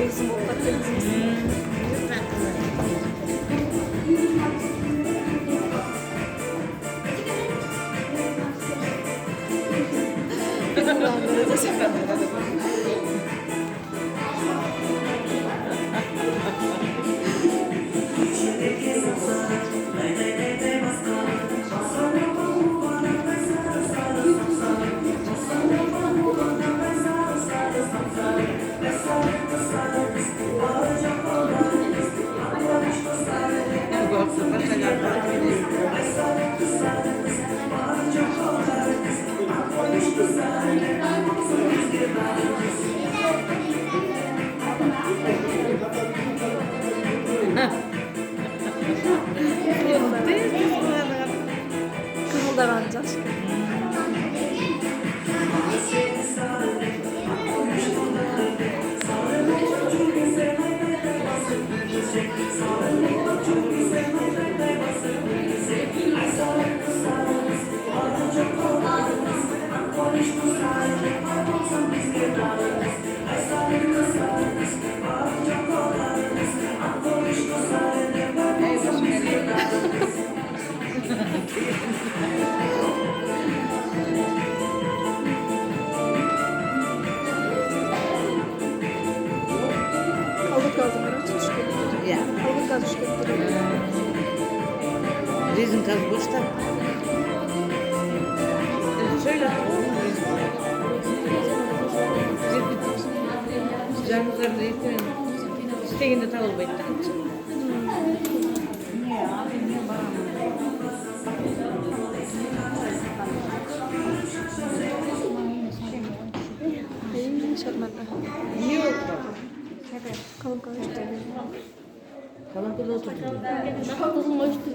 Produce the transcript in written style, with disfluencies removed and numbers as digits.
bizim ortak denizimiz. Kımıldanacak. Alık lazım araç düşketleri. Ya. Alık gaz düşketleri. Rezin kaz boşta. Söyle. Sıcağın üzerinde yıkayın. İsteğinde tavıl bekleyin. Şarmanla. Niye yok? Kalın kalın. Kalan kılı oturdu.